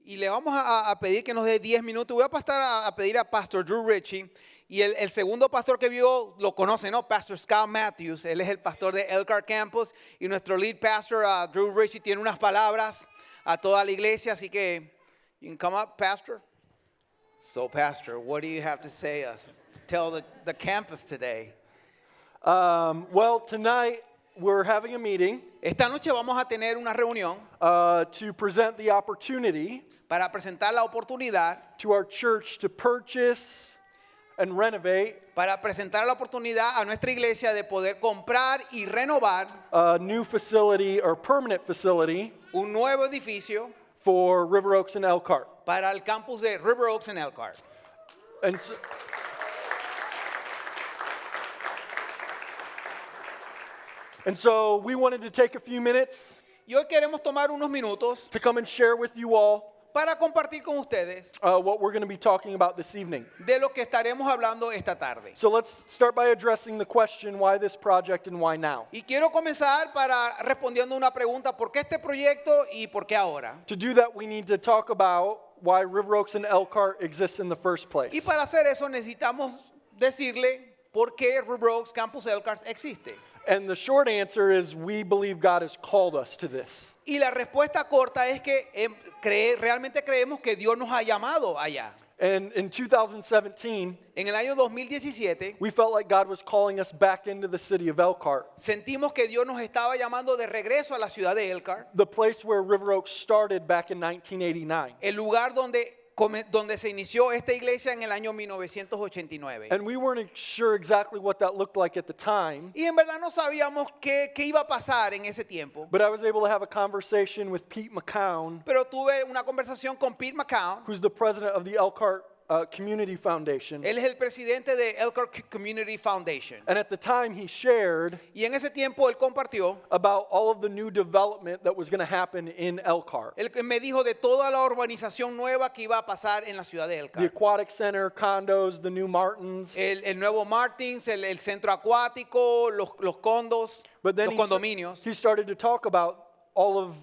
Y le vamos a pedir que nos dé 10 minutos. Voy a pasar a pedir a Pastor Drew Ritchie. Y el segundo pastor que vio, lo conoce, ¿no? Pastor Scott Matthews. Él es el pastor de Elkhart Campus. Y nuestro lead pastor, Drew Ritchie, tiene unas palabras a toda la iglesia. Así que, you can come up, Pastor. So, Pastor, what do you have to say to tell the campus today? Well, tonight we're having a meeting Esta noche vamos a tener una reunión to present the opportunity para presentar la oportunidad, to our church to purchase and renovate para presentar la oportunidad a nuestra iglesia de poder comprar y renovar a new facility or permanent facility un nuevo edificio for River Oaks and Elkhart. para el campus de River Oaks en Elkhart. And so we wanted to take a few minutes Y hoy queremos tomar unos minutos to come and share with you all para compartir con ustedes what we're going to be talking about this evening. de lo que estaremos hablando esta tarde. So let's start by addressing the question, why this project and why now? Y quiero comenzar respondiendo una pregunta, ¿por qué este proyecto y por qué ahora? To do that, we need to talk about why River Oaks and Elkhart exists in the first place. Y para hacer eso necesitamos decirle por qué River Oaks Campus Elkhart existe. And the short answer is we believe God has called us to this. Y la respuesta corta es que realmente creemos que Dios nos ha llamado allá. And in 2017, En el año 2017, we felt like God was calling us back into the city of Elkhart, sentimos que Dios nos estaba llamando de regreso a la ciudad de Elkhart, the place where River Oaks started back in 1989. el lugar donde se inició esta iglesia en el año 1989. And we weren't sure exactly what that looked like at the time, Y en verdad no sabíamos qué iba a pasar en ese tiempo. but I was able to have a conversation with Pete McCown, Pero tuve una conversación con Pete McCown. who's the president of the Elkhart Community Foundation. Él es el presidente de Elkhart Community Foundation. And at the time he shared Y en ese tiempo él compartió, about all of the new development that was going to happen in Elkhart. él me dijo de toda la urbanización nueva que iba a pasar en la ciudad de The Elkhart. aquatic center, condos, the new Martins. El nuevo Martins, el centro acuático, los condos, But then los condominios. he started to talk about all of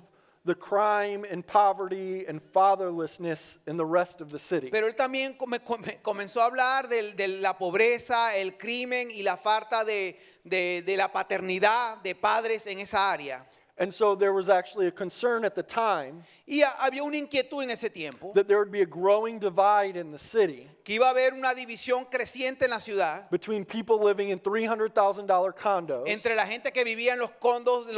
the crime and poverty and fatherlessness in the rest of the city. Pero él también comenzó a hablar de la pobreza, el crimen y la falta de la paternidad de padres en esa área. And so there was actually a concern at the time Y había una inquietud en ese tiempo that there would be a growing divide in the city que iba a haber una división creciente en la ciudad between people living in $300,000 condos entre la gente que vivía en los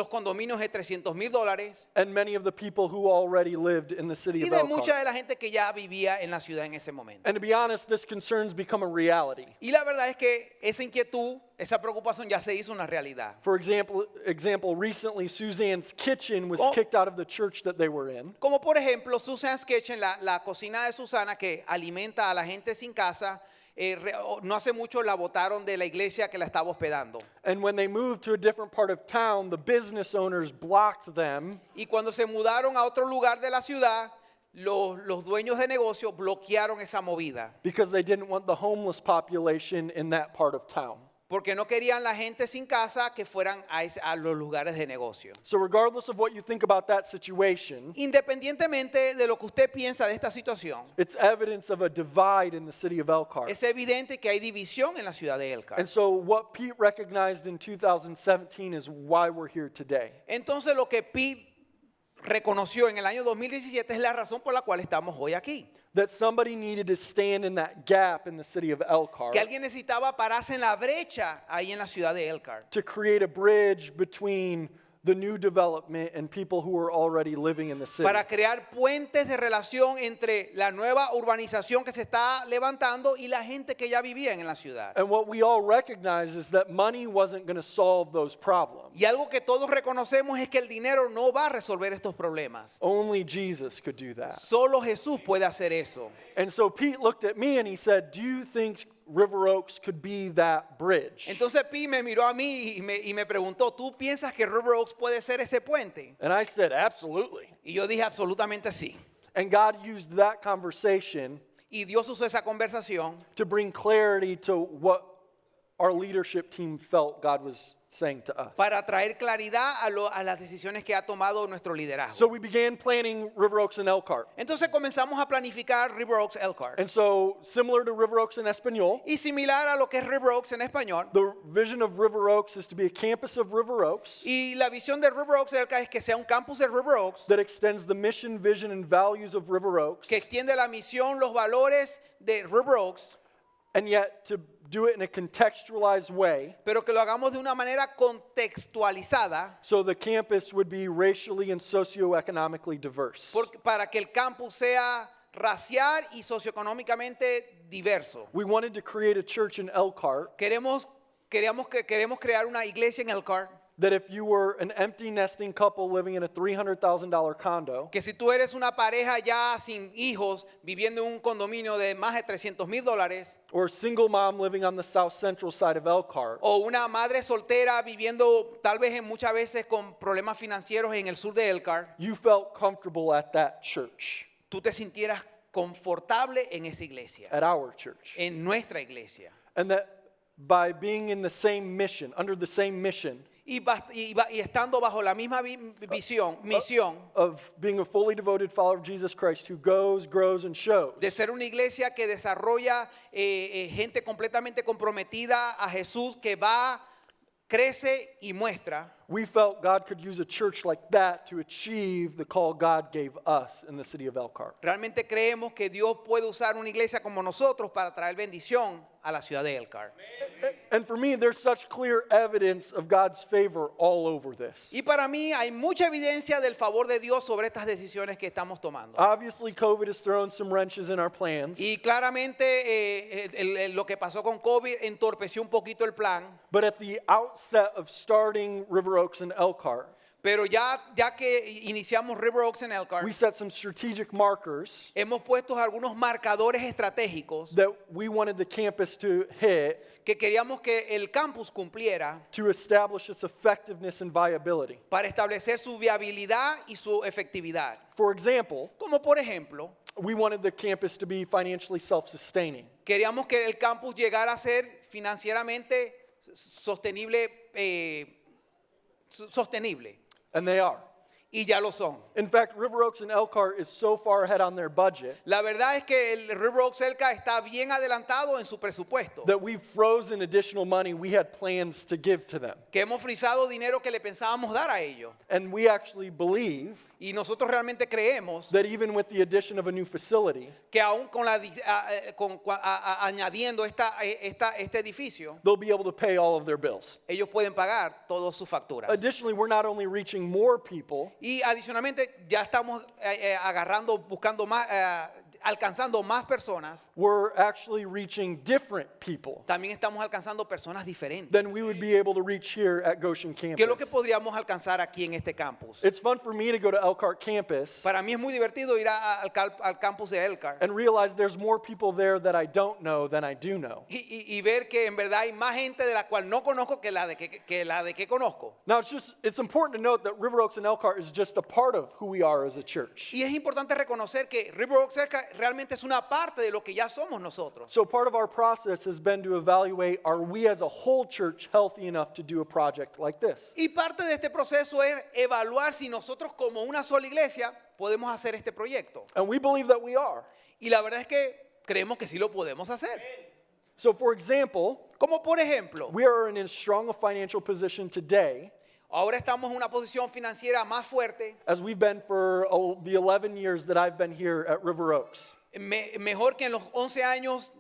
condominios de $300,000 and many of the people who already lived in the city y of de mucha Elkhart. de la gente que ya vivía en la ciudad en ese momento. And to be honest, this concern's become a reality. Y la verdad es que esa inquietud, esa preocupación ya se hizo una realidad. For example, recently Suzanne's Kitchen was Oh. kicked out of the church that they were in. Como por ejemplo, Susan's Kitchen, la cocina de Susana que alimenta a la gente sin casa, no hace mucho la botaron de la iglesia que la estaba hospedando. And when they moved to a different part of town, the business owners blocked them Y cuando se mudaron a otro lugar de la ciudad, los dueños de negocio bloquearon esa movida. because they didn't want the homeless population in that part of town. Porque no querían la gente sin casa que fueran a los lugares de negocio. So regardless of what you think about that situation, Independientemente de lo que usted piensa de esta situación, it's evidence of a divide in the city of Elkhart. es evidente que hay división en la ciudad de Elkhart. And so what Pete recognized in 2017 is why we're here today. Entonces lo que Pete reconoció en el año 2017 es la razón por la cual estamos hoy aquí. That somebody needed to stand in that gap in the city of Elkhart Que alguien necesitaba pararse en la brecha ahí en la ciudad de Elkhart to create a bridge between the new development and people who are already living in the city. para crear puentes de relación entre la nueva urbanización que se está levantando y la gente que ya vivía en la ciudad. And what we all recognize is that money wasn't going to solve those problems. Y algo que todos reconocemos es que el dinero no va a resolver estos problemas. Only Jesus could do that. Solo Jesús puede hacer eso. And so Pete looked at me and he said, "Do you think River Oaks could be that bridge?" Entonces Pi me miró a mí y me preguntó, ¿tú piensas que River Oaks puede ser ese puente? And I said, "Absolutely." Y yo dije absolutamente sí. And God used that conversation Y Dios usó esa conversación to bring clarity to what our leadership team felt God was saying to us. para traer claridad a las decisiones que ha tomado nuestro liderazgo. So we began planning River Oaks and Elkhart. Entonces comenzamos a planificar River Oaks Elkhart. And so, similar to River Oaks and Espanol, Y similar a lo que es River Oaks en español. the vision of River Oaks is to be a campus of River Oaks Y la visión de River Oaks Elkhart es que sea un campus de River Oaks that extends the mission, vision, and values of River Oaks, que extiende la misión, los valores de River Oaks, and yet to do it in a contextualized way pero que lo hagamos de una manera contextualizada so the campus would be racially and socioeconomically diverse. para que el campus sea racial y socioeconómicamente diverso. We wanted to create a church in Elkhart Queremos crear una iglesia en Elkhart that if you were an empty nesting couple living in a $300,000 condo, que si tú eres una pareja ya sin hijos viviendo en un condominio de más de $300,000 or a single mom living on the south central side of Elkhart, o una madre soltera viviendo tal vez muchas veces con problemas financieros en el sur de Elkhart, you felt comfortable at that church, tú te sintieras confortable en esa iglesia, at our church. en nuestra iglesia. And that by being in the same mission, under the same mission Y estando bajo la misma misión of being a fully devoted follower of Jesus Christ who goes, grows, and shows, de ser una iglesia que desarrolla gente completamente comprometida a Jesús, que va, crece y muestra. we felt God could use a church like that to achieve the call God gave us in the city of Elkhart. Realmente creemos que Dios puede usar una iglesia como nosotros para traer bendición a la ciudad de Elkhart. And for me, there's such clear evidence of God's favor all over this. Y para mí hay mucha evidencia del favor de Dios sobre estas decisiones que estamos tomando. Obviously, COVID has thrown some wrenches in our plans, Y claramente lo que pasó con COVID entorpeció un poquito el plan, but at the outset of starting River Oaks and Elkhart, pero ya que iniciamos River Oaks en Elkhart, we set some strategic markers hemos puesto algunos marcadores estratégicos that we wanted the campus to hit que queríamos que el campus cumpliera to establish its effectiveness and viability. para establecer su viabilidad y su efectividad. For example, Como por ejemplo, we wanted the campus to be financially self-sustaining. queríamos que el campus llegara a ser financieramente sostenible, sostenible, And they are. y ya lo son. In fact, River Oaks and Elkhart is so far ahead on their budget La verdad es que el River Oaks Elkhart está bien adelantado en su presupuesto, that we've frozen additional money we had plans to give to them. que hemos frisado dinero que le pensábamos dar a ellos. And we actually believe Y nosotros realmente creemos that even with the addition of a new facility, que aún añadiendo este edificio, they'll be able to pay all of their bills. ellos pueden pagar todas sus facturas. Additionally, we're not only reaching more people, Y adicionalmente ya estamos buscando más, alcanzando más personas. we're actually reaching different people También estamos alcanzando personas diferentes. than we would be able to reach here at Goshen ¿Qué es campus. lo que podríamos alcanzar aquí en este campus? It's fun for me to go to Elkhart campus Para mí es muy divertido ir al campus de Elkhart and realize there's more people there that I don't know than I do know. y ver que en verdad hay más gente de la cual no conozco que la de que conozco. Now, it's important to note that River Oaks and Elkhart is just a part of who we are as a church. Y es importante reconocer que River Oaks Elkhart realmente es una parte de lo que ya somos nosotros. So part of our process has been to evaluate, are we as a whole church healthy enough to do a project like this? Y parte de este proceso es evaluar si nosotros como una sola iglesia podemos hacer este proyecto. And we believe that we are. Y la verdad es que creemos que sí lo podemos hacer. So for example, Como por ejemplo, we are in as strong a financial position today ahora estamos en una posición financiera más fuerte, as we've been for the 11 years that I've been here at River Oaks. mejor que en los 11 años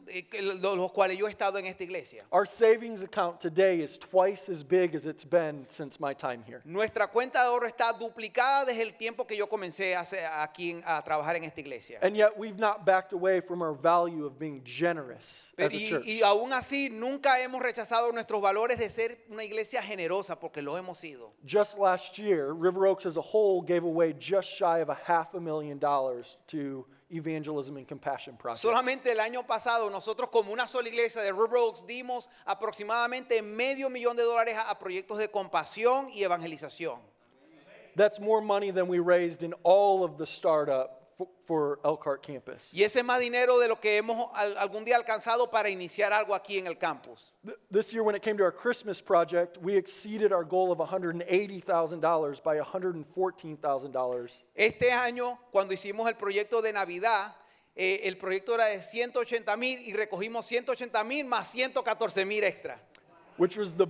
los cuales yo he estado en esta iglesia. Our savings account today is twice as big as it's been since my time here. Nuestra cuenta de ahorro está duplicada desde el tiempo que yo comencé aquí a trabajar en esta iglesia. And yet we've not backed away from our value of being generous as a church. Y aún así nunca hemos rechazado nuestros valores de ser una iglesia generosa, porque lo hemos sido. Just last year, River Oaks as a whole gave away just shy of $500,000 to evangelism and compassion projects. Solamente el año pasado nosotros como una sola iglesia de River Oaks dimos aproximadamente $500,000 a proyectos de compasión y evangelización. That's more money than we raised in all of the startup for Elkhart campus. Y ese es más dinero de lo que hemos algún día alcanzado para iniciar algo aquí en el campus. This year, when it came to our Christmas project, we exceeded our goal of $180,000 by $114,000. Este año, cuando hicimos el proyecto de Navidad, el proyecto era de 180,000 y recogimos 180,000 más 114,000 extra. Which was the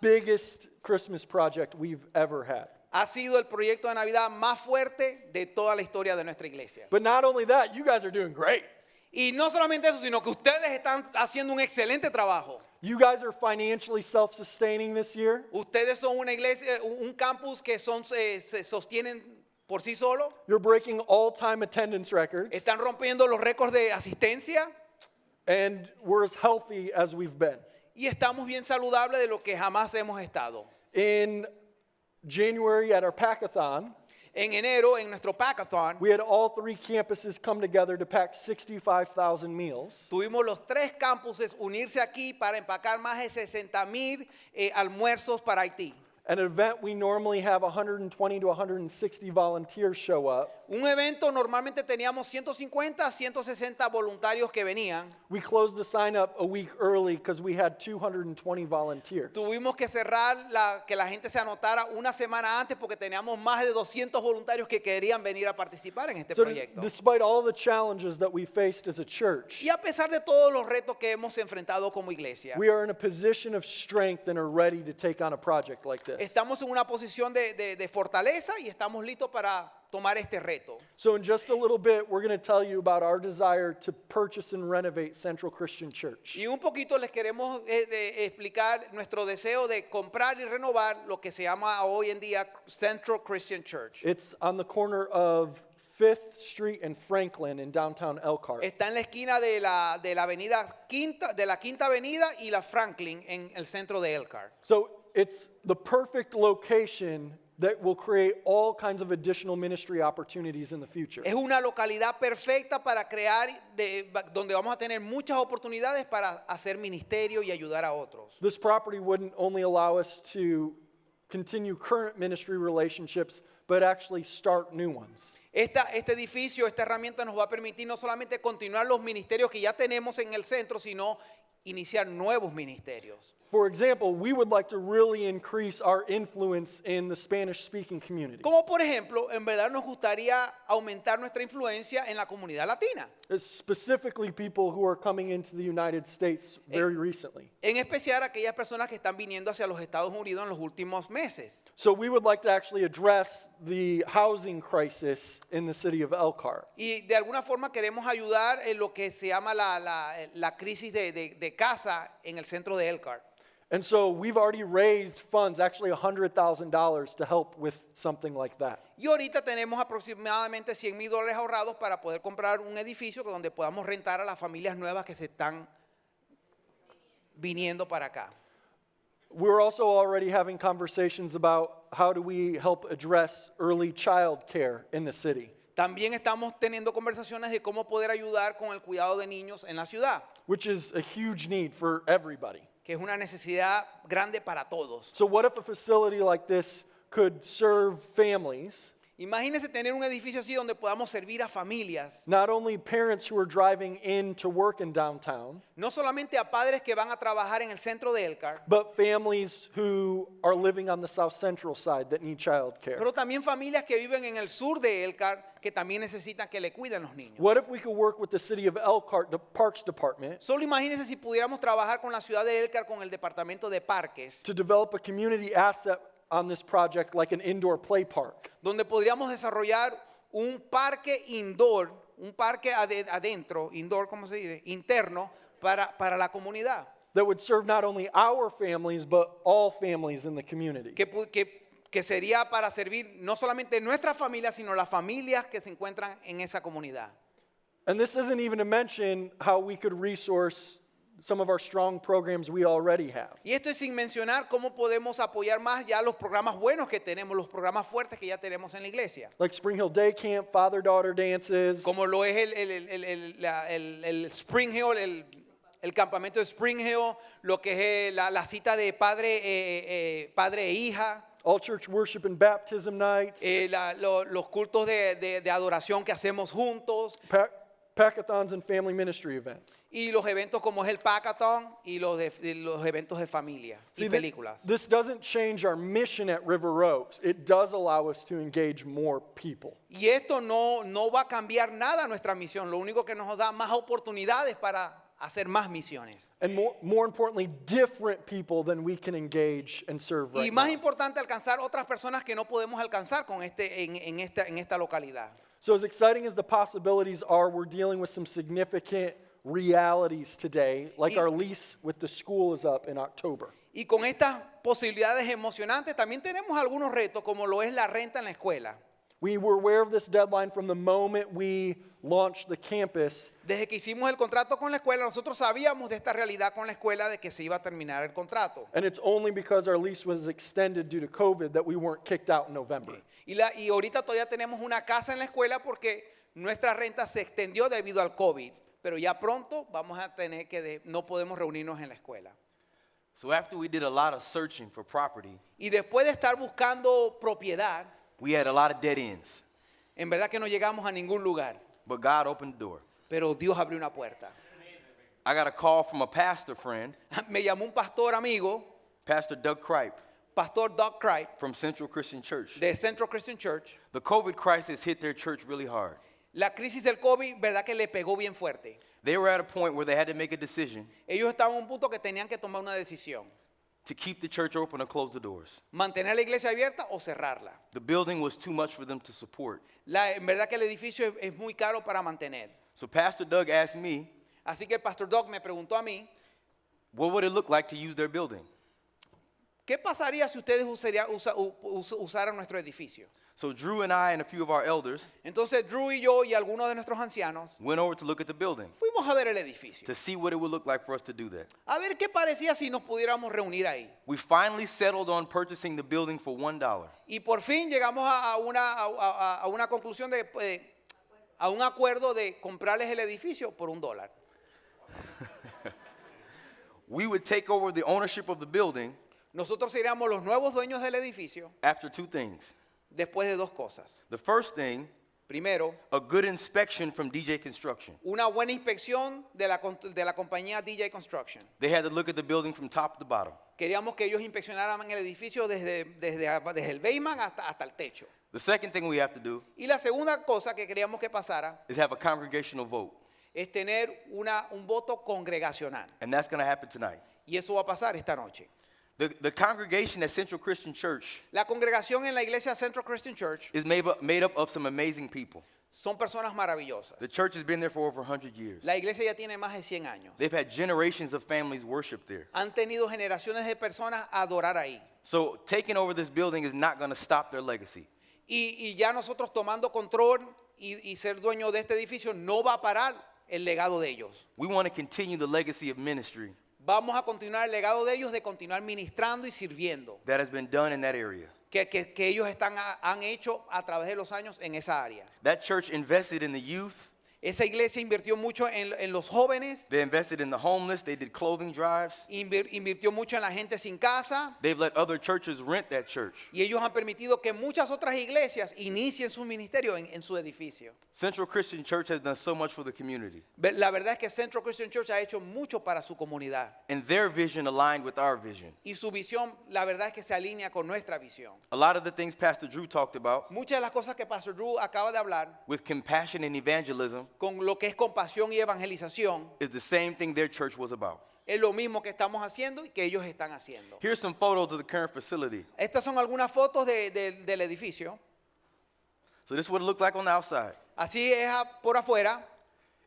biggest Christmas project we've ever had. Ha sido el proyecto de Navidad más fuerte de toda la historia de nuestra iglesia. But not only that, you guys are doing great. Y no solamente eso, sino que ustedes están haciendo un excelente trabajo. You guys are financially self-sustaining this year. Ustedes son una iglesia, un campus que se sostienen por sí solos. You're breaking all-time attendance records. Están rompiendo los récords de asistencia. And we're as healthy as we've been. Y estamos bien saludables de lo que jamás hemos estado. In January at our Packathon, En enero, en nuestro Packathon, we had all 3 campuses come together to pack 65,000 meals. tuvimos los 3 campuses unirse aquí para empacar más de 60,000 almuerzos para Haití. An event we normally have 120 to 160 volunteers show up. Un evento normalmente teníamos 150 a 160 voluntarios que venían. We closed the sign up a week early because we had 220 volunteers. Tuvimos que cerrar que la gente se anotara una semana antes porque teníamos más de 200 voluntarios que querían venir a participar en este So proyecto. despite all the challenges that we faced as a church, Y a pesar de todos los retos que hemos enfrentado como iglesia, we are in a position of strength and are ready to take on a project like this. estamos en una posición de fortaleza y estamos listos para tomar este reto. So in just a little bit, we're going to tell you about our desire to purchase and renovate Central Christian Church. Y un poquito les queremos explicar nuestro deseo de comprar y renovar lo que se llama hoy en día Central Christian Church. It's on the corner of 5th Street and Franklin in downtown Elkhart. Está en la esquina de la avenida de la Quinta Avenida y la Franklin en el centro de Elkhart. So it's the perfect location that will create all kinds of additional ministry opportunities in the future. Es una localidad perfecta para crear, donde vamos a tener muchas oportunidades para hacer ministerio y ayudar a otros. This property wouldn't only allow us to continue current ministry relationships, but actually start new ones. Este edificio, esta herramienta nos va a permitir no solamente continuar los ministerios que ya tenemos en el centro, sino iniciar nuevos ministerios. For example, we would like to really increase our influence in the Spanish-speaking community. Como por ejemplo, en verdad nos gustaría aumentar nuestra influencia en la comunidad latina. Specifically people who are coming into the United States very recently. En especial aquellas personas que están viniendo hacia los Estados Unidos en los últimos meses. So we would like to actually address the housing crisis in the city of Elkhart. Y de alguna forma queremos ayudar en lo que se llama la crisis de casa en el centro de Elkhart. And so we've already raised funds, actually $100,000 to help with something like that. Y ahorita tenemos aproximadamente $100,000 ahorrados para poder comprar un edificio donde podamos rentar a las familias nuevas que se están viniendo para acá. We're also already having conversations about how do we help address early child care in the city, También estamos teniendo conversaciones de cómo poder ayudar con el cuidado de niños en la ciudad, which is a huge need for everybody. que es una necesidad grande para todos. So what if a facility like this could serve families, Imagínense tener un edificio así donde podamos servir a familias, not only parents who are driving in to work in downtown, no solamente a padres que van a trabajar en el centro de Elkhart, but families who are living on the south central side that need child care? pero también familias que viven en el sur de Elkhart que también necesitan que le cuiden los niños. What if we could work with the city of Elkhart, the Parks Department, Solo imagínense si pudiéramos trabajar con la ciudad de Elkhart, con el departamento de parques, to develop a community asset on this project like an indoor play park? donde podríamos desarrollar un parque indoor, un parque adentro, indoor, ¿cómo se dice? Interno, para la comunidad. That would serve not only our families, but all families in the community. Que sería para servir no solamente nuestra familia, sino las familias que se encuentran en esa comunidad. And this isn't even to mention how we could resource some of our strong programs we already have. Y esto es sin mencionar cómo podemos apoyar más ya los programas buenos que tenemos, los programas fuertes que ya tenemos en la iglesia. Like Spring Hill Day Camp, Father-Daughter dances, Como lo es el Spring Hill, el campamento de Spring Hill, lo que es la cita de padre e hija, all church worship and baptism nights, los cultos de adoración que hacemos juntos, packathons and family ministry events. y los eventos como es el Packathon y los eventos de familia y See, películas. this doesn't change our mission at River Oaks. It does allow us to engage more people. Y esto no va a cambiar nada nuestra misión, lo único que nos da más oportunidades para hacer más misiones. And more importantly, different people than we can engage and serve Y right más now. importante, alcanzar otras personas que no podemos alcanzar con en esta localidad. So as exciting as the possibilities are, we're dealing with some significant realities today, like our lease with the school is up in October. Y con estas posibilidades emocionantes también tenemos algunos retos, como lo es la renta en la escuela. We were aware of this deadline from the moment we launched the campus, Desde que hicimos el contrato con la escuela, nosotros sabíamos de esta realidad con la escuela de que se iba a terminar el contrato. and it's only because our lease was extended due to COVID that we weren't kicked out in November. Y ahorita todavía tenemos una casa en la escuela porque nuestra renta se extendió debido al COVID, pero ya pronto vamos a tener que no podemos reunirnos en la escuela. So after we did a lot of searching for property, Y después de estar buscando propiedad, we had a lot of dead ends. en verdad que no llegamos a ningún lugar, But God opened the door. pero Dios abrió una puerta. I got a call from a pastor friend, Me llamó un pastor amigo, Pastor Doug Kripe, Pastor Doug Cripe, from Central Christian Church. de Central Christian Church. The COVID crisis hit their church really hard. La crisis del COVID, verdad que le pegó bien fuerte. They were at a point where they had to make a decision Ellos estaban en un punto que tenían que tomar una decisión. to keep the church open or close the doors. Mantener la iglesia abierta o cerrarla. The building was too much for them to support. En verdad que el edificio es muy caro para mantener. So Pastor Doug asked me, Así que el Pastor Doug me preguntó a mí, what would it look like to use their building? ¿qué pasaría si ustedes usaran nuestro edificio? So Drew and I and a few of our elders Entonces Drew y yo y algunos de nuestros ancianos went over to look at the building fuimos a ver el edificio. to see what it would look like for us to do that. A ver qué parecía si nos pudiéramos reunir ahí. We finally settled on purchasing the building for $1. Y por fin llegamos a una conclusión a un acuerdo de comprarles el edificio por $1. We would take over the ownership of the building Nosotros seríamos los nuevos dueños del edificio after two things. después de dos cosas. The first thing, Primero, a good inspection from DJ Construction. una buena inspección de la compañía DJ Construction. They had to look at the building from top to bottom. Queríamos que ellos inspeccionaran el edificio desde el basement hasta el techo. The second thing we have to do Y la segunda cosa que queríamos que pasara is have a congregational vote. es tener un voto congregacional. And that's going to happen tonight. Y eso va a pasar esta noche. The congregation at Central Christian Church La congregación en la iglesia Central Christian Church is made up of some amazing people. son personas maravillosas. The church has been there for over 100 years. La iglesia ya tiene más de 100 años. They've had generations of families worship there. Han tenido generaciones de personas a adorar ahí. So taking over this building is not going to stop their legacy. Y ya nosotros tomando control y ser dueño de este edificio no va a parar el legado de ellos. We want to continue the legacy of ministry Vamos a continuar el legado de ellos de continuar ministrando y sirviendo that has been done in that area. que ellos han hecho a través de los años en esa área. That church invested in the youth. Esa iglesia invirtió mucho en los jóvenes, They invested in the homeless. They did clothing drives. invirtió mucho en la gente sin casa They've let other churches rent that church. y ellos han permitido que muchas otras iglesias inicien su ministerio en su edificio. Central Christian Church has done so much for the community. La verdad es que Central Christian Church ha hecho mucho para su comunidad And their vision aligned with our vision. y su visión, la verdad es que se alinea con nuestra visión. A lot of the things Pastor Drew talked about Muchas de las cosas que Pastor Drew acaba de hablar with compassion and evangelism con lo que es compasión y evangelización is the same thing their church was about. es lo mismo que estamos haciendo y que ellos están haciendo. Here's some photos of the current facility. Estas son algunas fotos del edificio. So this is what it looked like on the outside. Así es por afuera.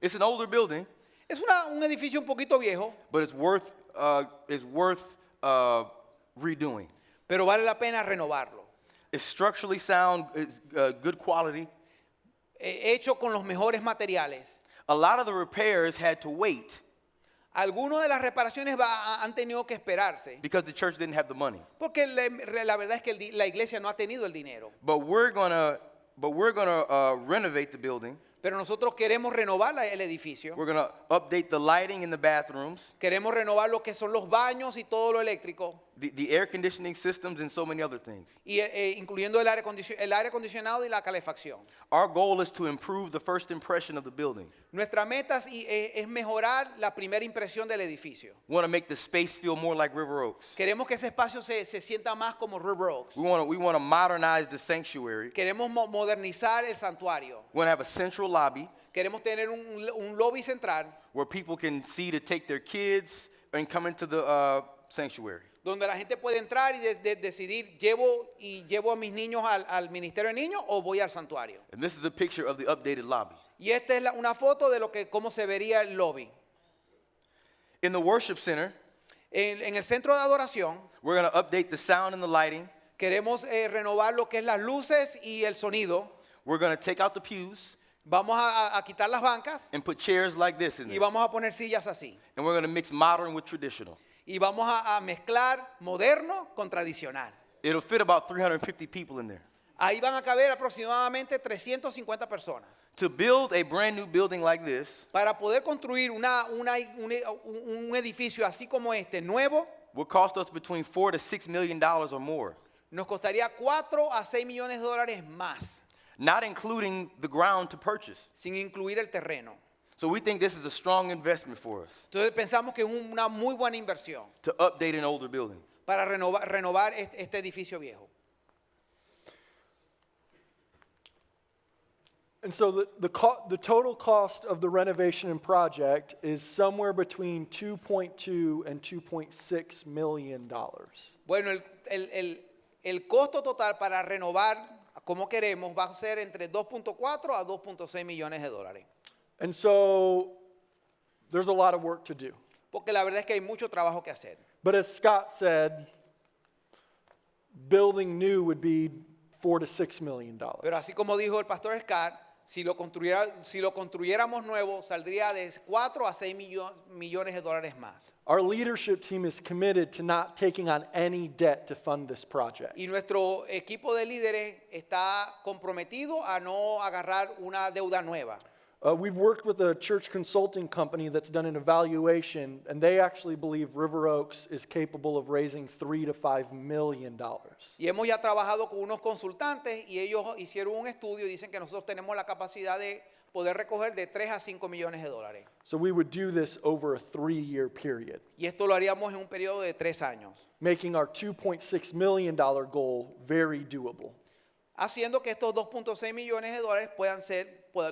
It's an older building, Es un edificio un poquito viejo, but it's worth redoing. pero vale la pena renovarlo. It's structurally sound, it's good quality. Hecho con los mejores materiales. A lot of the repairs had to wait Algunas de las reparaciones han tenido que esperarse, because the church didn't have the money. porque la verdad es que la iglesia no ha tenido el dinero. But we're gonna renovate the building Pero nosotros queremos renovar el edificio. We're going to update the lighting in the bathrooms, Queremos renovar lo que son los baños y todo lo eléctrico, the air conditioning systems, and so many other things. y, incluyendo el aire acondicionado y la calefacción. Our goal is to improve the first impression of the building. Nuestra meta es mejorar la primera impresión del edificio. We want to make the space feel more like River Oaks. Queremos que ese espacio se sienta más como River Oaks. We want to modernize the sanctuary. Queremos modernizar el santuario. We want to have a central lobby Queremos tener un lobby central where people can see to take their kids and come into the sanctuary. donde la gente puede entrar y decidir, llevo a mis niños al ministerio de niños o voy al santuario. And this is a picture of the updated lobby. Y esta es una foto de cómo se vería el lobby. In the worship center, En el centro de adoración we're going to update the sound and the lighting. queremos renovar lo que es las luces y el sonido. We're going to take out the pews Vamos a quitar las bancas and put chairs like this in y there. vamos a poner sillas así. And we're going to mix modern with traditional. Y vamos a mezclar moderno con tradicional. It'll fit about 350 people in there. Ahí van a caber aproximadamente 350 personas. To build a brand new building like this Para poder construir un edificio así como este, nuevo, will cost us between $4 to $6 million or more, nos costaría 4 a 6 millones de dólares más, not including the ground to purchase. sin incluir el terreno. So we think this is a strong investment for us Entonces pensamos que es una muy buena inversión to update an older building. para renovar este edificio viejo. And so the total cost of the renovation and project is somewhere between $2.2 and $2.6 million. Bueno, el costo total para renovar como queremos va a ser entre 2.4 a 2.6 millones de dólares. And so there's a lot of work to do. Porque la verdad es que hay mucho trabajo que hacer. But as Scott said, building new would be $4 to $6 million. Pero así como dijo el pastor Scott, si lo construyéramos nuevo, saldría de 4 a 6 millones de dólares más. Our leadership team is committed to not taking on any debt to fund this project. Y nuestro equipo de líderes está comprometido a no agarrar una deuda nueva. We've worked with a church consulting company that's done an evaluation, and they actually believe River Oaks is capable of raising $3 to $5 million. Y hemos ya trabajado con unos consultantes y ellos hicieron un estudio y dicen que nosotros tenemos la capacidad de poder recoger de 3 a 5 millones de dólares. So we would do this over a 3-year period, Y esto lo haríamos en un periodo de 3 años, making our $2.6 million goal very doable. haciendo que estos 2.6 millones de dólares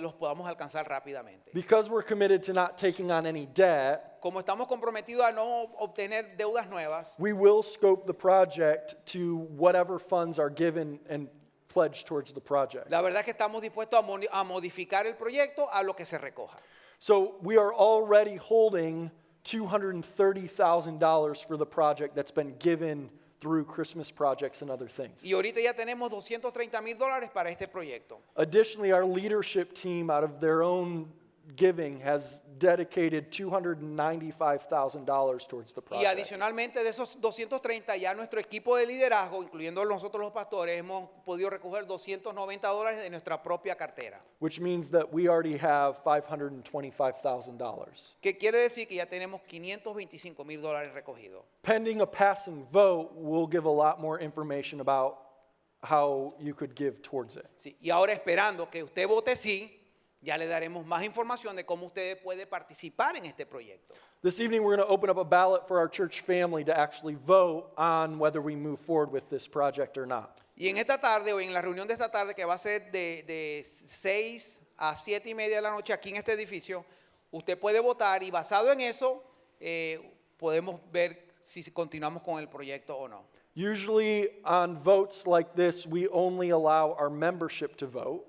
los podamos alcanzar rápidamente. Because we're committed to not taking on any debt, Como estamos comprometidos a no obtener deudas nuevas, we will scope the project to whatever funds are given and pledged towards the project. la verdad es que estamos dispuestos a modificar el proyecto a lo que se recoja. So we are already holding $230,000 for the project that's been given through Christmas projects and other things. Y ahorita ya tenemos $230,000 para este proyecto. Additionally, our leadership team, out of their own giving, has dedicated $295,000 towards the Y project. adicionalmente de esos 230, ya nuestro equipo de liderazgo, incluyendo nosotros los pastores, hemos podido recoger $290 de nuestra propia cartera. Which means that we already have $525,000. Que quiere decir que ya tenemos $525,000 recogidos. Pending a passing vote, we'll give a lot more information about how you could give towards it. Sí, y ahora esperando que usted vote sí, ya le daremos más información de cómo usted puede participar en este proyecto. This evening, we're going to open up a ballot for our church family to actually vote on whether we move forward with this project or not. Y en esta tarde, o en la reunión de esta tarde, que va a ser de 6 a 7 y media de la noche aquí en este edificio, usted puede votar y basado en eso podemos ver si continuamos con el proyecto o no. Usually, on votes like this, we only allow our membership to vote.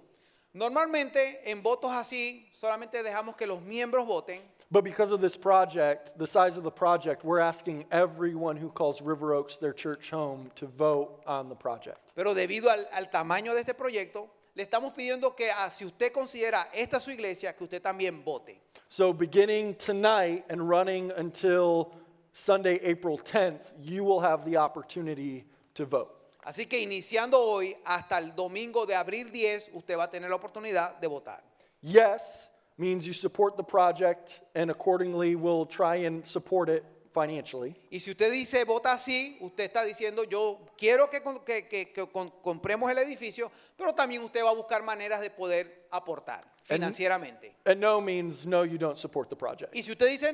Normalmente en votos así solamente dejamos que los miembros voten, But because of this project, the size of the project, we're asking everyone who calls River Oaks their church home to vote on the project. pero debido al tamaño de este proyecto, le estamos pidiendo que si usted considera esta su iglesia, que usted también vote. So beginning tonight and running until Sunday, April 10th, you will have the opportunity to vote. Así que iniciando hoy hasta el domingo de abril 10, usted va a tener la oportunidad de votar. Yes means you support the project and accordingly will try and support it financially. Y si usted dice vota sí, usted está diciendo yo quiero que compremos el edificio, pero también usted va a buscar maneras de poder aportar financieramente. And no means no, you don't support the project. Y si usted dice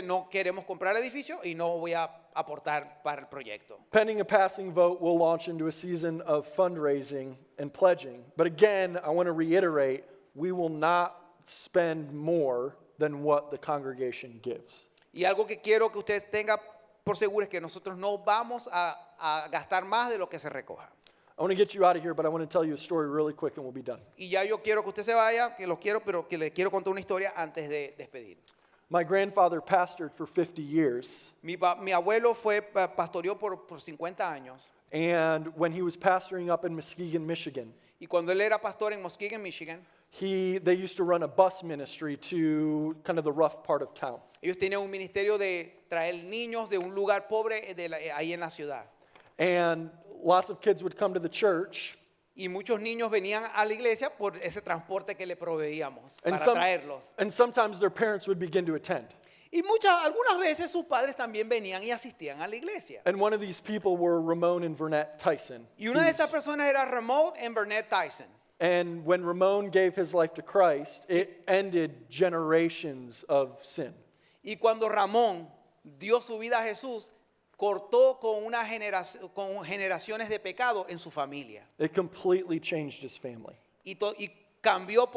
no queremos comprar el edificio y no voy a aportar para el proyecto. Pending a passing vote, we'll launch into a season of fundraising and pledging. But again, I want to reiterate, we will not spend more than what the congregation gives. Y algo que quiero que usted tenga por seguro es que nosotros no vamos a gastar más de lo que se recoja. I want to get you out of here, but I want to tell you a story really quick and we'll be done. Y ya yo quiero que usted se vaya, que lo quiero, pero que le quiero contar una historia antes de despedir. My grandfather pastored for 50 years, Mi abuelo pastoreó por 50 años. and when he was pastoring up in Muskegon, Michigan, Y cuando él era pastor en Muskegon, Michigan, they used to run a bus ministry to kind of the rough part of town. ellos tenían un ministerio de traer niños de un lugar pobre ahí en la ciudad. And lots of kids would come to the church, Y muchos niños venían a la iglesia por ese transporte que le proveíamos and, para traerlos. and sometimes their parents would begin to attend. Y algunas veces sus padres también venían y asistían a la iglesia. And one of these people were Ramon and Vernette Tyson. Y una de estas personas era Ramon y Burnett Tyson. And when Ramon gave his life to Christ, it ended generations of sin. Y cuando Ramón dio su vida a Jesús, cortó con generaciones de pecado en su familia. It completely changed his family. Y cambió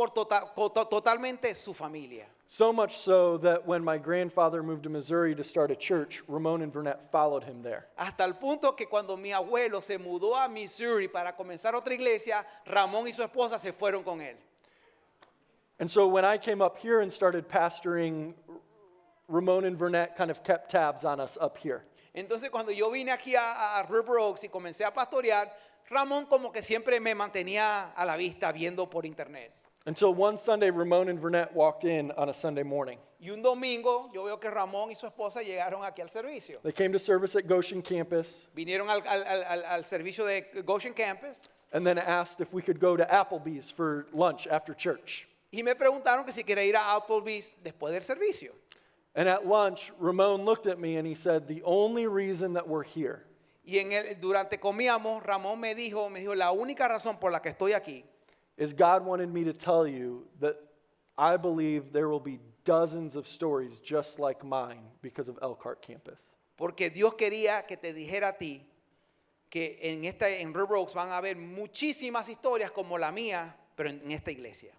totalmente su familia. So much so that when my grandfather moved to Missouri to start a church, Ramon and Vernette followed him there. Hasta el punto que cuando mi abuelo se mudó a Missouri para comenzar otra iglesia, Ramón y su esposa se fueron con él. And so when I came up here and started pastoring, Ramon and Vernette kind of kept tabs on us up here. Entonces cuando yo vine aquí a River Oaks y comencé a pastorear, Ramón como que siempre me mantenía a la vista viendo por internet. Until one Sunday, Ramon and Vernette walked in on a Sunday morning. Y un domingo yo veo que Ramón y su esposa llegaron aquí al servicio. They came to service at Goshen campus Vinieron al servicio de Goshen Campus and then asked if we could go to Applebee's for lunch after church. y me preguntaron que si quería ir a Applebee's después del servicio. And at lunch, Ramon looked at me and he said, the only reason that we're here Y durante comíamos, Ramón me dijo, la única razón por la que estoy aquí is God wanted me to tell you that I believe there will be dozens of stories just like mine because of Elkhart campus. porque Dios quería que te dijera a ti que en River Oaks van a haber muchísimas historias como la mía, pero en esta iglesia.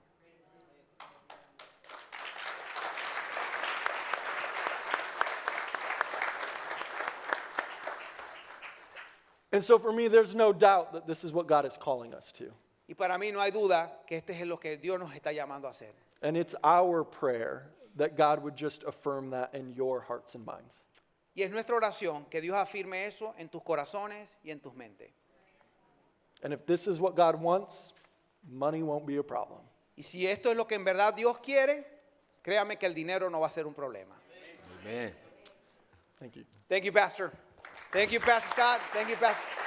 And so for me, there's no doubt that this is what God is calling us to. Y para mí no hay duda que este es lo que Dios nos está llamando a hacer. And it's our prayer that God would just affirm that in your hearts and minds. Y es nuestra oración que Dios afirme eso en tus corazones y en tus mentes. And if this is what God wants, money won't be a problem. Y si esto es lo que en verdad Dios quiere, créame que el dinero no va a ser un problema. Amen. Thank you. Thank you, Pastor. Thank you, Pastor Scott. Thank you, Pastor.